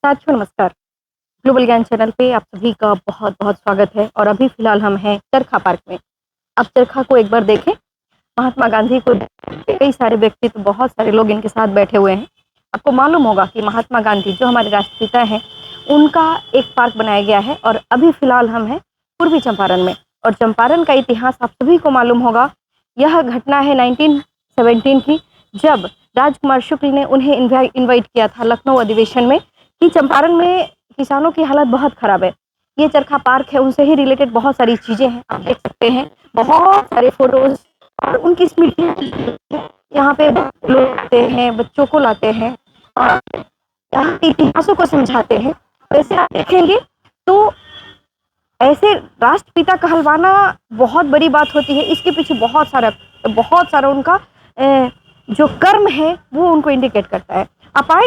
साथियों नमस्कार। ग्लोबल ज्ञान चैनल पे आप सभी का बहुत-बहुत स्वागत है और अभी फ़िलहाल हम हैं चरखा पार्क में। आप चरखा को एक बार देखें, महात्मा गांधी को कई सारे व्यक्तित्व, बहुत सारे लोग इनके साथ बैठे हुए हैं। आपको मालूम होगा कि महात्मा गांधी जो हमारे राष्ट्रपिता हैं, उनका एक पार्क बनाया गया है और अभी फ़िलहाल हम हैं पूर्वी चंपारण में। और चंपारण का इतिहास आप सभी को मालूम होगा। यह घटना है 1917 की, जब राजकुमार शुक्ल ने उन्हें इनवाइट किया था लखनऊ अधिवेशन में कि चंपारण में किसानों की हालत बहुत खराब है। ये चरखा पार्क है, उनसे ही रिलेटेड बहुत सारी चीज़ें हैं, आप देख सकते हैं। बहुत सारे फ़ोटोज़ और उनकी स्मृति यहाँ पे लोग आते हैं, बच्चों को लाते हैं और यहाँ के इतिहासों को समझाते हैं। वैसे आप देखेंगे तो ऐसे राष्ट्रपिता कहलवाना बहुत बड़ी बात होती है। इसके पीछे बहुत सारा उनका जो कर्म है वो उनको इंडिकेट करता है। आप आए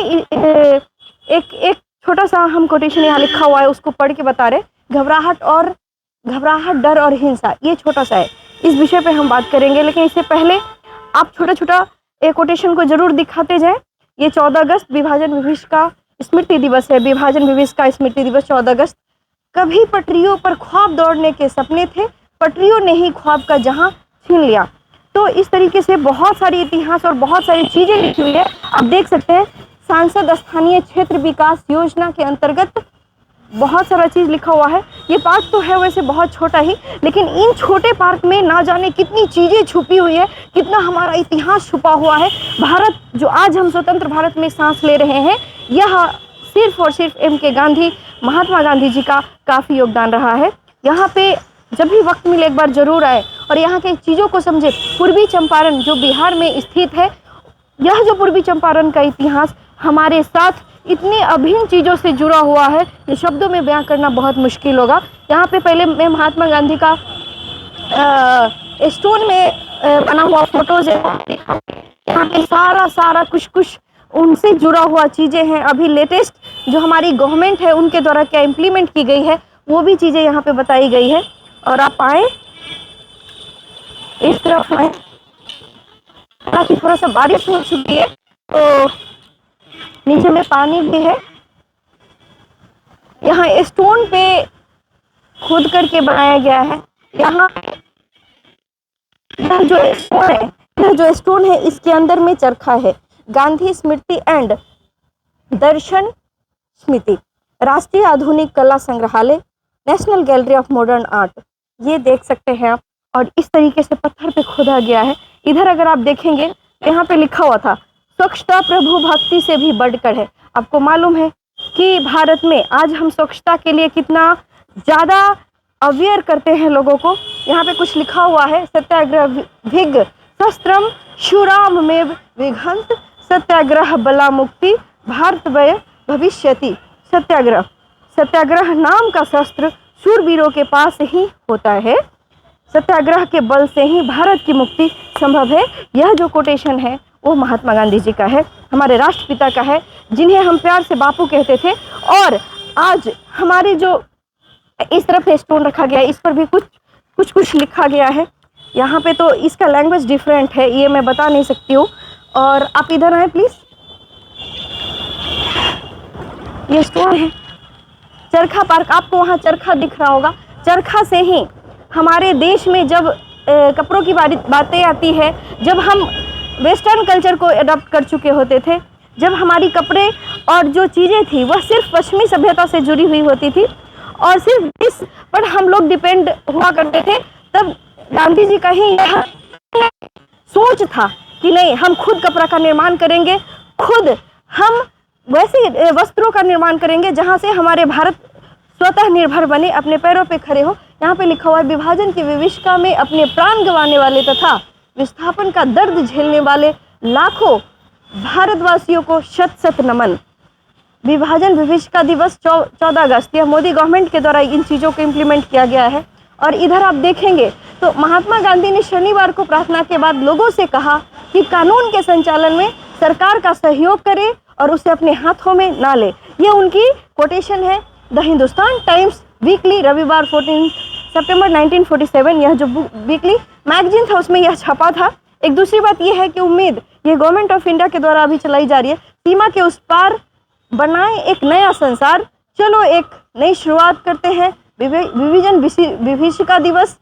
एक छोटा-सा हम कोटेशन यहाँ लिखा हुआ है, उसको पढ़ के बता रहे। घबराहट, डर और हिंसा, ये छोटा-सा है। इस विषय पे हम बात करेंगे, लेकिन इससे पहले आप छोटा-छोटा कोटेशन को ज़रूर दिखाते जाएँ। ये 14 अगस्त विभाजन विभीष का स्मृति दिवस है। विभाजन विभीष का स्मृति दिवस 14 अगस्त। कभी पटरियों पर ख्वाब दौड़ने के सपने थे, पटरियों ने ही ख्वाब का जहां छीन लिया। तो इस तरीके से बहुत सारी इतिहास और बहुत सारी चीजें लिखी हुई है। आप देख सकते हैं सांसद स्थानीय क्षेत्र विकास योजना के अंतर्गत बहुत सारा चीज़ लिखा हुआ है। ये पार्क तो है वैसे बहुत छोटा ही, लेकिन इन छोटे पार्क में ना जाने कितनी चीज़ें छुपी हुई है, कितना हमारा इतिहास छुपा हुआ है। भारत जो आज हम स्वतंत्र भारत में सांस ले रहे हैं, यह सिर्फ और सिर्फ MK गांधी, महात्मा गांधी जी का काफ़ी योगदान रहा है। यहाँ पे जब भी वक्त मिले एक बार ज़रूर आए और यहाँ के चीज़ों को समझे। पूर्वी चंपारण जो बिहार में स्थित है, यह जो पूर्वी चंपारण का इतिहास हमारे साथ इतनी अभिन्न चीज़ों से जुड़ा हुआ है, ये शब्दों में बयां करना बहुत मुश्किल होगा। यहाँ पे पहले मैं महात्मा गांधी का स्टोन में बना हुआ फोटोज है। यहाँ पे सारा कुछ उनसे जुड़ा हुआ चीज़ें हैं। अभी लेटेस्ट जो हमारी गवर्नमेंट है उनके द्वारा क्या इम्प्लीमेंट की गई है, वो भी चीज़ें यहाँ पे बताई गई है। और आप आए इस तरफ आए, हालांकि थोड़ा सा बारिश हो चुकी है तो नीचे में पानी भी है। यहाँ स्टोन पे खोद करके बनाया गया है। यहाँ यह जो स्टोन है इसके अंदर में चरखा है। गांधी स्मृति एंड दर्शन स्मृति, राष्ट्रीय आधुनिक कला संग्रहालय, national gallery of modern art, ये देख सकते हैं आप। और इस तरीके से पत्थर पे खोदा गया है। इधर अगर आप देखेंगे यहाँ पे लिखा हुआ था स्वच्छता प्रभु भक्ति से भी बढ़कर है। आपको मालूम है कि भारत में आज हम स्वच्छता के लिए कितना ज़्यादा अवेयर करते हैं लोगों को। यहाँ पे कुछ लिखा हुआ है, सत्याग्रह भिग शस्त्रम शुराम में विघंत, सत्याग्रह बला मुक्ति भारत वय भविष्यति। सत्याग्रह नाम का शस्त्र शूरवीरों के पास ही होता है, सत्याग्रह के बल से ही भारत की मुक्ति संभव है। यह जो कोटेशन है वो महात्मा गांधी जी का है, हमारे राष्ट्रपिता का है, जिन्हें हम प्यार से बापू कहते थे। और आज हमारे जो इस तरफ स्टोन रखा गया है, इस पर भी कुछ लिखा गया है। यहाँ पे तो इसका लैंग्वेज डिफरेंट है, ये मैं बता नहीं सकती हूँ। और आप इधर आए प्लीज़। ये स्टोन है चरखा पार्क, आपको वहाँ चरखा दिख रहा होगा। चरखा से ही हमारे देश में जब कपड़ों की बातें आती है, जब हम वेस्टर्न कल्चर को अडॉप्ट कर चुके होते थे, जब हमारी कपड़े और जो चीज़ें थी वह सिर्फ पश्चिमी सभ्यता से जुड़ी हुई होती थी और सिर्फ इस पर हम लोग डिपेंड हुआ करते थे, तब गांधी जी का ही यह सोच था कि नहीं, हम खुद कपड़ा का निर्माण करेंगे, खुद हम वैसे वस्त्रों का निर्माण करेंगे जहाँ से हमारे भारत स्वतः निर्भर बने, अपने पैरों पे खड़े हो। यहाँ पे लिखा हुआ है विभाजन की विभीषिका में अपने प्राण गंवाने वाले तथा विस्थापन का दर्द झेलने वाले लाखों भारतवासियों को शत शत नमन। विभाजन विभीषिका दिवस 14 अगस्त, यह मोदी गवर्नमेंट के द्वारा इन चीज़ों को इम्प्लीमेंट किया गया है। और इधर आप देखेंगे तो महात्मा गांधी ने शनिवार को प्रार्थना के बाद लोगों से कहा कि कानून के संचालन में सरकार का सहयोग करे और उसे अपने हाथों में ना ले। ये उनकी कोटेशन है। द हिंदुस्तान टाइम्स वीकली, रविवार 14 सितंबर 1947, यह जो वीकली मैगजीन था उसमें यह छपा था। एक दूसरी बात यह है कि उम्मीद ये गवर्नमेंट ऑफ इंडिया के द्वारा अभी चलाई जा रही है। सीमा के उस पार बनाएं एक नया संसार। चलो एक नई शुरुआत करते हैं। विभीषिका दिवस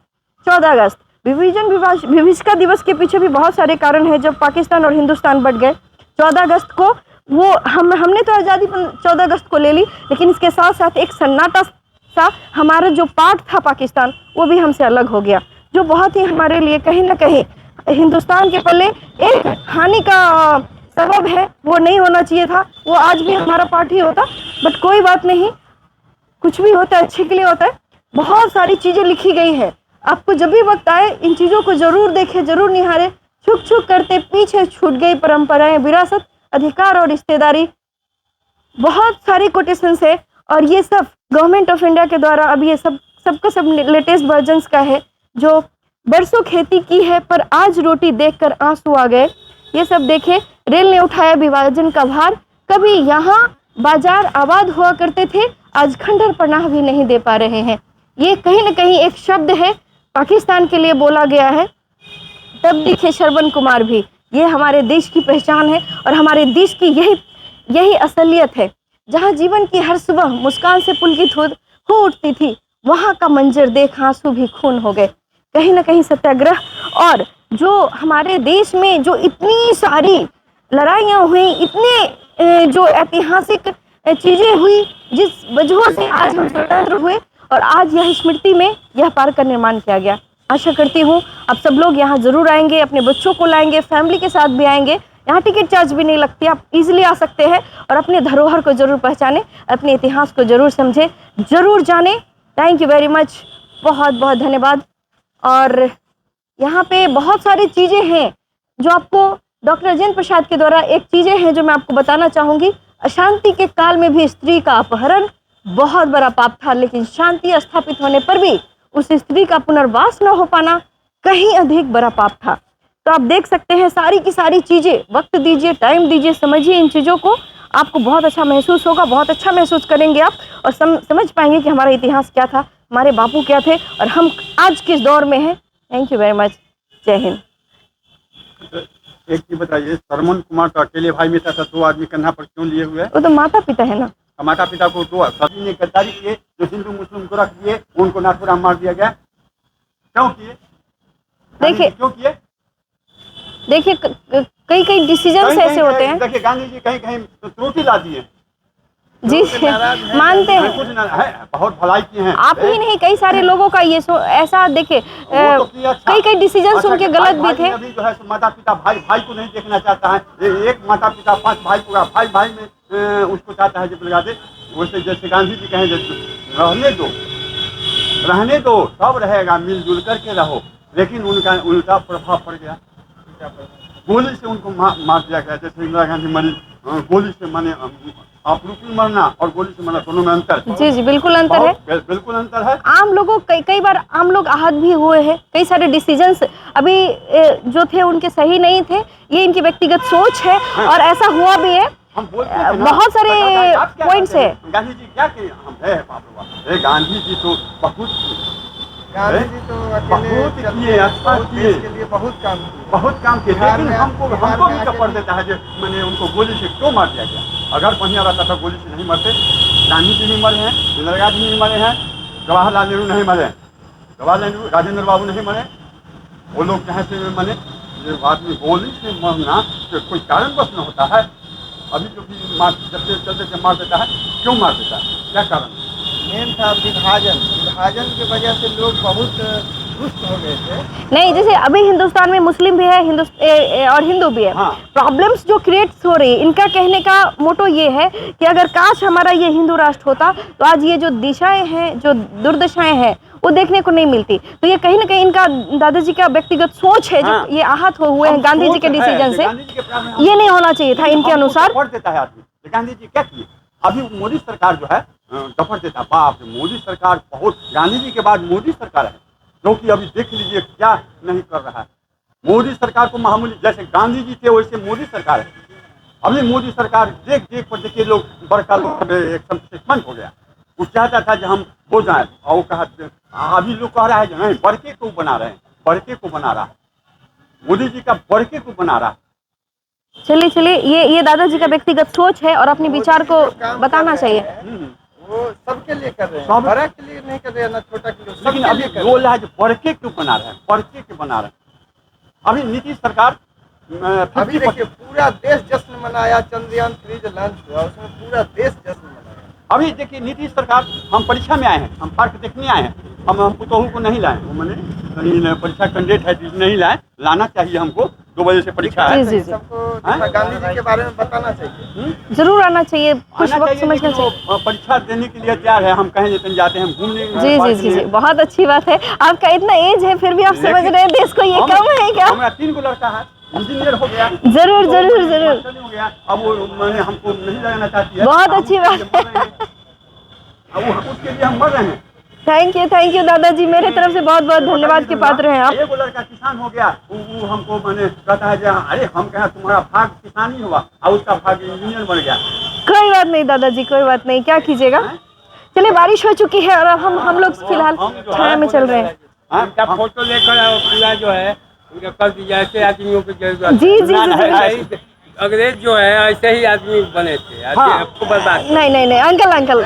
14 अगस्त। विभीषिका दिवस के पीछे भी बहुत सारे कारण हैं। जब पाकिस्तान और हिंदुस्तान बट गए 14 अगस्त को, वो हमने तो आज़ादी 14 अगस्त को ले ली, लेकिन इसके साथ साथ एक सन्नाटा सा हमारा जो पार्ट था पाकिस्तान, वो भी हमसे अलग हो गया, जो बहुत ही हमारे लिए कहीं ना कहीं हिंदुस्तान के पल्ले एक हानि का सबब है। वो नहीं होना चाहिए था, वो आज भी हमारा पार्ट ही होता। बट कोई बात नहीं, कुछ भी होता है अच्छे के लिए होता है। बहुत सारी चीज़ें लिखी गई है, आपको जब भी वक्त आए इन चीज़ों को जरूर देखें, जरूर निहारें। छुक छुक करते पीछे छूट गई परंपराएं, विरासत, अधिकार और रिश्तेदारी, बहुत सारी कोटेशंस है। और ये सब गवर्नमेंट ऑफ इंडिया के द्वारा अब ये सबका सब लेटेस्ट वर्जन्स का है, जो बरसों खेती की है पर आज रोटी देखकर आंसू आ गए। ये सब देखे, रेल ने उठाया विभाजन का भार, कभी यहाँ बाजार आबाद हुआ करते थे, आज खंडहर पनाह भी नहीं दे पा रहे हैं। ये कहीं ना कहीं एक शब्द है, पाकिस्तान के लिए बोला गया है। तब दिखे श्रवण कुमार भी, ये हमारे देश की पहचान है और हमारे देश की यही असलियत है। जहाँ जीवन की हर सुबह मुस्कान से पुलकित हो उठती थी, वहाँ का मंजर देख आंसू भी खून हो गए। कहीं ना कहीं सत्याग्रह और जो हमारे देश में जो इतनी सारी लड़ाइयाँ हुई, इतने जो ऐतिहासिक चीज़ें हुई, जिस वजह से आज हम स्वतंत्र हुए और आज यह स्मृति में यह पार्क का निर्माण किया गया। आशा करती हूँ आप सब लोग यहाँ जरूर आएंगे, अपने बच्चों को लाएंगे, फैमिली के साथ भी आएंगे। यहाँ टिकट चार्ज भी नहीं लगती, आप इजीली आ सकते हैं और अपने धरोहर को जरूर पहचानें, अपने इतिहास को जरूर समझें, जरूर जानें। थैंक यू वेरी मच, बहुत बहुत धन्यवाद। और यहाँ पे बहुत सारी चीज़ें हैं जो आपको डॉक्टर राजेंद्र प्रसाद के द्वारा एक चीज़ें हैं जो मैं आपको बताना चाहूँगी। अशांति के काल में भी स्त्री का अपहरण बहुत बड़ा पाप था, लेकिन शांति स्थापित होने पर भी उस स्त्री का पुनर्वास न हो पाना कहीं अधिक बड़ा पाप था। तो आप देख सकते हैं सारी की सारी चीज़ें, वक्त दीजिए, टाइम दीजिए, समझिए इन चीज़ों को, आपको बहुत अच्छा महसूस होगा, बहुत अच्छा महसूस करेंगे आप और समझ पाएंगे कि हमारा इतिहास क्या था, हमारे बापू क्या थे और हम आज किस दौर में हैं। थैंक यू वेरी मच, जय हिंद। एक चीज बताइए, श्रवण कुमार तो अकेले भाई में था, 2 आदमी कन्हा पर क्यों लिए हुए? वो तो माता पिता है ना। माता पिता को तो सभी ने गद्दारी किए, जो हिंदू मुस्लिम को रख दिए, उनको नाथुराम मार दिया गया। क्यों किए? देखिए क्यों किए? देखिए कई कई डिसीजन ऐसे होते हैं। देखिए गांधी जी कहीं कहीं त्रुटि ला दिए जी, मानते हैं, कुछ बहुत भलाई की हैं। आप ही नहीं, कई सारे लोगों का ये ऐसा देखिए, कई कई डिसीजन उनके गलत भी थे। अभी जो है माता पिता भाई भाई को नहीं देखना चाहता है, एक माता पिता 5 भाई को, भाई भाई में उसको चाहता है जब लगा दे। वैसे जैसे गांधी जी कहें, रहने दो सब रहेगा, मिलजुल करके रहो, लेकिन उनका उल्टा प्रभाव पड़ गया। गोली से उनको मार दिया गया। जैसे इंदिरा गांधी मरी, गोली से माने आपरूपी मरना और गोली से मरना, दोनों में अंतर। जी जी, बिल्कुल अंतर है, बिल्कुल अंतर है। आम लोगों कई बार आम लोग आहत भी हुए हैं। कई सारे डिसीजंस अभी जो थे उनके सही नहीं थे, ये इनकी व्यक्तिगत सोच है और ऐसा हुआ भी है। हम बोलते हैं ना, बहुत सारे पॉइंट्स है। गांधी जी क्या किए? हम है गांधी जी तो बहुत गांधी जी तो बहुत किए, अच्छा किए, के लिए बहुत काम किए, बहुत काम किए, लेकिन हमको भी कपड़ देता है जो मैंने उनको गोली से क्यों मार दिया गया। अगर बढ़िया रहता था गोली से नहीं मरते। गांधी जी भी मरे हैं, इंदिरा गांधी भी मरे हैं, जवाहरलाल नेहरू नहीं मरे, जवाहरलाल नेहरू, राजेंद्र बाबू नहीं मरे, वो लोग चाहे से मरे। ये आदमी गोली से मरना कोई कारणवश न होता है। अभी जो भी जब चलते मार देता है, क्यों मार देता है, क्या कारण? मेन था विभाजन की वजह से लोग बहुत दुष्ट हो गए थे। नहीं, जैसे अभी हिंदुस्तान में मुस्लिम भी है और हिंदू भी है। हाँ। प्रॉब्लम्स जो क्रिएट्स हो रही है, इनका कहने का मोटो ये है कि अगर काश हमारा ये हिंदू राष्ट्र होता तो आज ये जो दिशाएं हैं, जो दुर्दशाएं हैं, वो देखने को नहीं मिलती। तो ये कहीं ना कहीं इनका दादाजी का व्यक्तिगत सोच है, हाँ। जो ये आहत हुए हैं गांधी जी के डिसीजन से। ये नहीं होना चाहिए था इनके अनुसार। देता है आदमी। गांधी जी क्या किए? अभी मोदी सरकार जो है दफड़ देता। बाप रे, मोदी सरकार बहुत, गांधी जी के बाद मोदी सरकार है, जो कि अभी देख लीजिए क्या नहीं कर रहा है। मोदी सरकार को मामूली, जैसे गांधी जी थे वैसे मोदी सरकार है। अभी मोदी सरकार देख पर देखिए लोग बड़का लोग एकदम सेटमेंट हो गया। वो चाहता था कि हम हो जाए, और वो कहा, अभी लोग कह रहा है जो नहीं, बड़के को बना रहे हैं, बड़के को बना रहा है, मोदी जी का बड़के को बना रहा है। चलिए चलिए, ये दादाजी का व्यक्तिगत सोच है और अपने विचार को मोदी जी जो काम बताना कर रहे चाहिए। हैं, वो सबके लिए कर रहे हैं, सब- बड़ा के लिए नहीं कर रहे हैं ना छोटा के लिए, लेकिन सबके अभी लिए कर बोल रहे रहा है जो बढ़ के क्यों बना रहे हैं, बढ़ के क्यों बना रहे हैं। अभी नीतीश सरकार हैं। अभी 50% देखिए पूरा देश जश्न मनाया चंद्रयान 3 जो लॉन्च हुआ उसमें पूरा देश जश्न मनाया। अभी देखिए नीतीश सरकार, हम परीक्षा में आए हैं, हम पार्क देखने आए हैं, हम पुतोहू को नहीं लाए, वो मैंने कहीं परीक्षा कैंडिडेट है तो नहीं लाए, लाना चाहिए हमको, 2 बजे से परीक्षा है। जी, जी। सबको थोड़ा गांधी जी के बारे में बताना चाहिए। जरूर आना चाहिए, कुछ आना वक्त चाहिए, समझना लेकिन चाहिए। वो परीक्षा देने के लिए तैयार है, हम कहीं जितने जाते हैं, हम घूमने जी जी जी जी, बहुत अच्छी बात है। आपका इतना एज है फिर भी आप समझ रहे हैं देश को, ये कम है क्या? हमारा 3 गो लड़का है, इंजीनियर हो गया, जरूर तो जरूर मैंने जरूर, मास्टर हो गया, अब वो मैंने हमको नहीं लगाना चाहती है। बहुत हम अच्छी उसके लिए बात मर रहे हैं। अब उसके लिए हम मर रहे हैं। थैंक यू दादाजी, मेरे तरफ से बहुत बहुत धन्यवाद के पात्र हैं आप। एक लड़का किसान हो गया, वो हमको मैंने कहता है अरे हम कहें तुम्हारा भाग किसानी हुआ और उसका भाग इंजीनियर बन गया। कोई बात नहीं दादाजी, कोई बात नहीं, क्या कीजिएगा। चलिए बारिश हो चुकी है और अब हम लोग फिलहाल छाया में चल रहे हैं। उनका फोटो लेकर पूरा जो है उनका कर दीजिए, ऐसे आदमियों की जरूरत जी जी ना, जी ना, जी, अंग्रेज जो है ऐसे ही आदमी बने थे, हाँ। आपको बर्बाद नहीं नहीं नहीं, अंकल अंकल